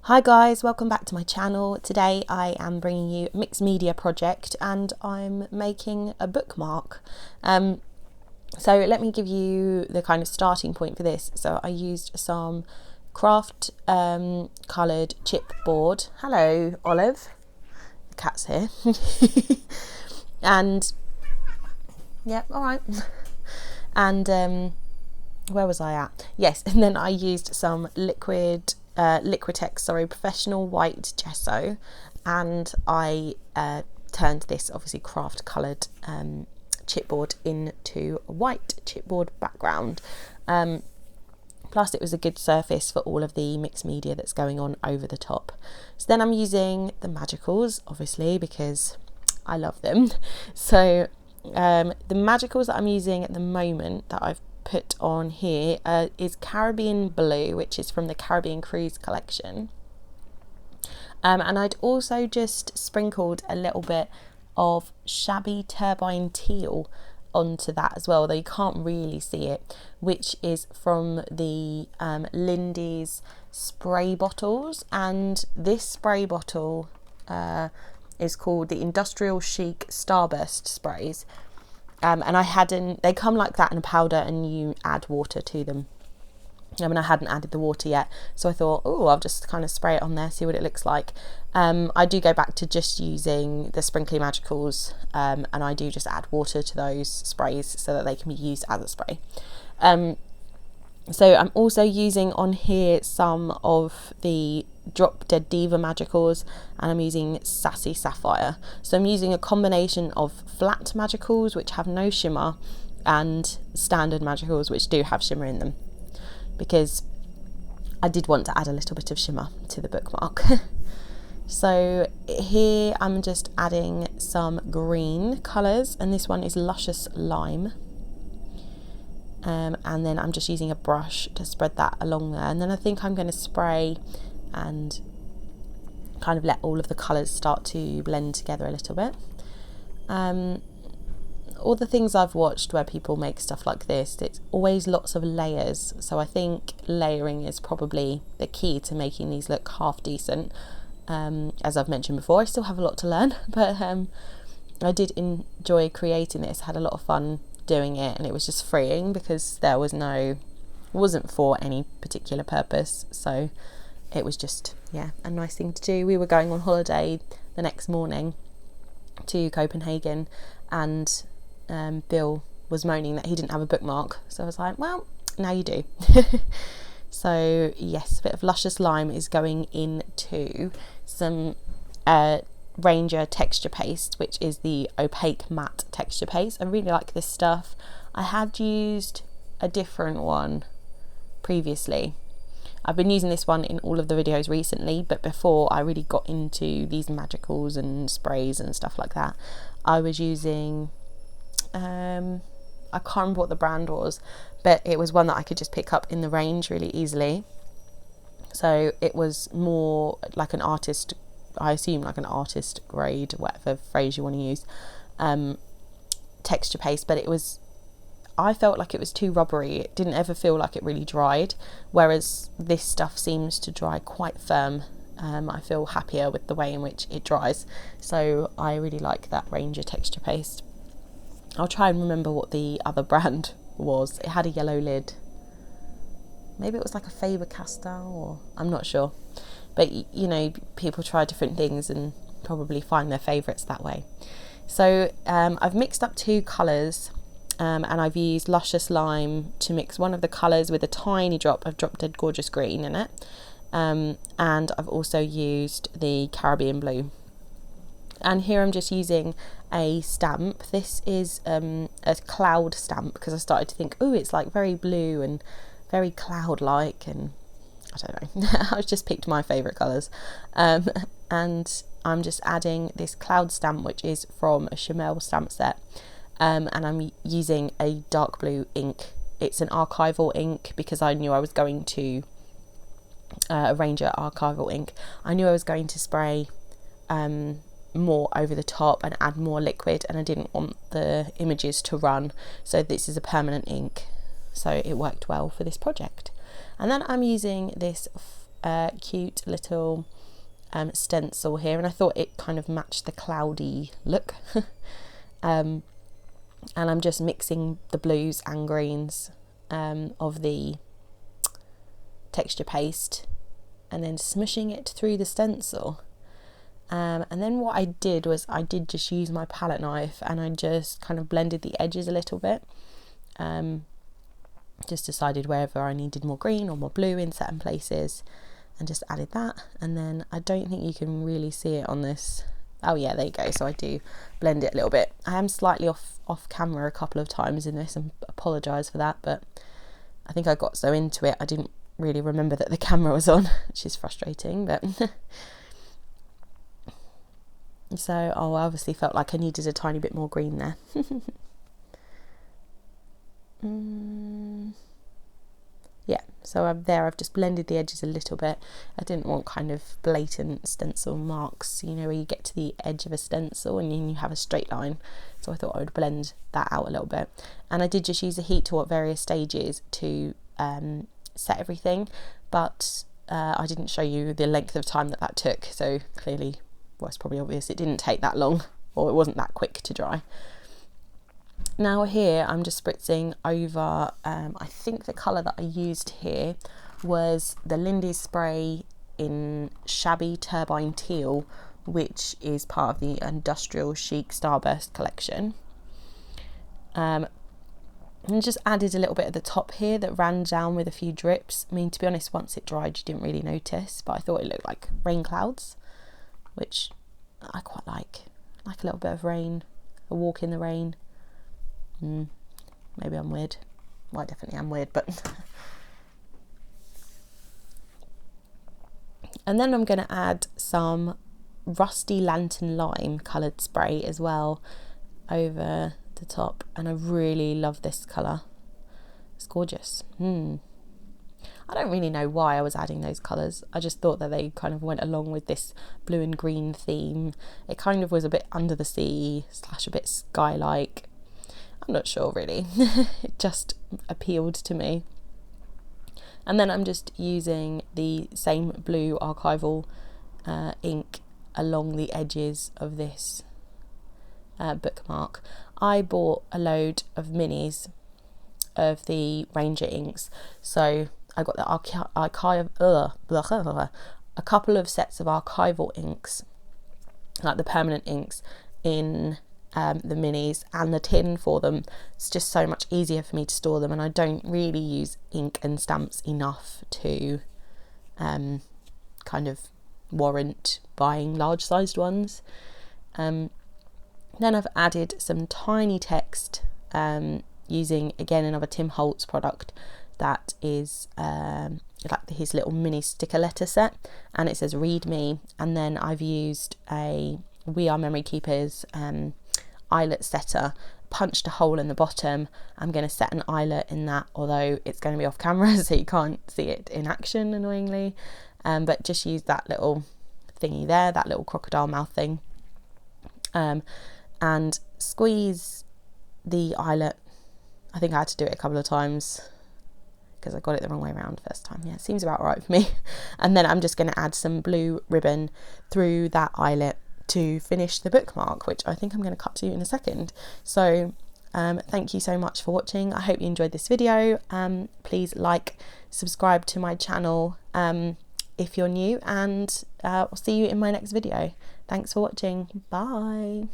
Hi guys, welcome back to my channel. Today I am bringing you a mixed media project and I'm making a bookmark. So let me give you the kind of starting point for this. So I used some craft coloured chipboard. Hello Olive, the cat's here. And yeah, alright. And where was I at? Yes, and then I used some Liquitex, professional white gesso, and I turned this obviously craft coloured chipboard into a white chipboard background. Plus it was a good surface for all of the mixed media that's going on over the top. So then I'm using the magicals, obviously, because I love them. So the magicals that I'm using at the moment that I've put on here is Caribbean Blue, which is from the Caribbean Cruise collection. And I'd also just sprinkled a little bit of Shabby Turbine Teal onto that as well, though you can't really see it, which is from the Lindy's spray bottles. And this spray bottle is called the Industrial Chic Starburst sprays. And they come like that in a powder and you add water to them. I hadn't added the water yet, so I thought, oh, I'll just kind of spray it on there, see what it looks like. I do go back to just using the sprinkly magicals, and I do just add water to those sprays so that they can be used as a spray. So I'm also using on here some of the Drop Dead Diva magicals, and I'm using Sassy Sapphire. So I'm using a combination of flat magicals which have no shimmer and standard magicals which do have shimmer in them, because I did want to add a little bit of shimmer to the bookmark. So here I'm just adding some green colours, and this one is Luscious Lime. And then I'm just using a brush to spread that along there, and then I think I'm going to spray and kind of let all of the colours start to blend together a little bit. All the things I've watched where people make stuff like this, it's always lots of layers, so I think layering is probably the key to making these look half decent. As I've mentioned before, I still have a lot to learn, but I did enjoy creating this, had a lot of fun doing it, and it was just freeing because there wasn't for any particular purpose, so it was just, yeah, a nice thing to do. We were going on holiday the next morning to Copenhagen, and Bill was moaning that he didn't have a bookmark, so I was like, well, now you do. So yes, a bit of Luscious Lime is going into some Ranger texture paste, which is the opaque matte texture paste. I really like this stuff. I had used a different one previously. I've been using this one in all of the videos recently, but before I really got into these magicals and sprays and stuff like that, I was using I can't remember what the brand was, but it was one that I could just pick up in the range really easily. So it was more like an artist, I assume like an artist grade, whatever phrase you want to use, texture paste, but I felt like it was too rubbery. It didn't ever feel like it really dried, whereas this stuff seems to dry quite firm. I feel happier with the way in which it dries, so I really like that Ranger texture paste. I'll try and remember what the other brand was. It had a yellow lid. Maybe it was like a Faber-Castell, or I'm not sure. But you know, people try different things and probably find their favourites that way. So I've mixed up two colours, and I've used Luscious Lime to mix one of the colours with a tiny drop of Drop Dead Gorgeous Green in it. And I've also used the Caribbean Blue. And here I'm just using a stamp. This is a cloud stamp, because I started to think, oh, it's like very blue and very cloud-like, and I don't know. I've just picked my favourite colours. And I'm just adding this cloud stamp, which is from a Chamel stamp set. And I'm using a dark blue ink. It's an archival ink, because I knew I was going to a Ranger archival ink. I knew I was going to spray more over the top and add more liquid, and I didn't want the images to run, so this is a permanent ink, so it worked well for this project. And then I'm using this cute little stencil here, and I thought it kind of matched the cloudy look. And I'm just mixing the blues and greens of the texture paste and then smushing it through the stencil. And then what I did was I did just use my palette knife and I just kind of blended the edges a little bit. Just decided wherever I needed more green or more blue in certain places and just added that. And then I don't think you can really see it on this. Oh yeah, there you go. So I do blend it a little bit. I am slightly off camera a couple of times in this and apologise for that, but I think I got so into it I didn't really remember that the camera was on, which is frustrating, but so I obviously felt like I needed a tiny bit more green there. Yeah, so I've just blended the edges a little bit. I didn't want kind of blatant stencil marks, you know, where you get to the edge of a stencil and then you have a straight line. So I thought I would blend that out a little bit. And I did just use a heat tool at various stages to set everything, but I didn't show you the length of time that took. So clearly, well, it's probably obvious it didn't take that long, or it wasn't that quick to dry. Now here I'm just spritzing over, I think the colour that I used here was the Lindy's spray in Shabby Turbine Teal, which is part of the Industrial Chic Starburst collection. And just added a little bit at the top here that ran down with a few drips. I mean, to be honest, once it dried you didn't really notice, but I thought it looked like rain clouds, which I quite like a little bit of rain, a walk in the rain. Maybe I'm weird. Well, I definitely am weird, but and then I'm going to add some Rusty Lantern Lime coloured spray as well over the top, and I really love this colour. It's gorgeous. I don't really know why I was adding those colours. I just thought that they kind of went along with this blue and green theme. It kind of was a bit under the sea / a bit sky-like. I'm not sure really. It just appealed to me. And then I'm just using the same blue archival ink along the edges of this bookmark. I bought a load of minis of the Ranger inks, so I got the a couple of sets of archival inks, like the permanent inks, in the minis, and the tin for them. It's just so much easier for me to store them, and I don't really use ink and stamps enough to kind of warrant buying large sized ones. Then I've added some tiny text using again another Tim Holtz product that is like his little mini sticker letter set, and it says read me, and then I've used a We Are Memory Keepers eyelet setter, punched a hole in the bottom. I'm going to set an eyelet in that, although it's going to be off camera so you can't see it in action, annoyingly, but just use that little thingy there, that little crocodile mouth thing, and squeeze the eyelet. I think I had to do it a couple of times because I got it the wrong way around first time. Yeah, it seems about right for me. And then I'm just going to add some blue ribbon through that eyelet to finish the bookmark, which I think I'm going to cut to in a second. So thank you so much for watching. I hope you enjoyed this video. Please like, subscribe to my channel if you're new, and I'll see you in my next video. Thanks for watching. Bye.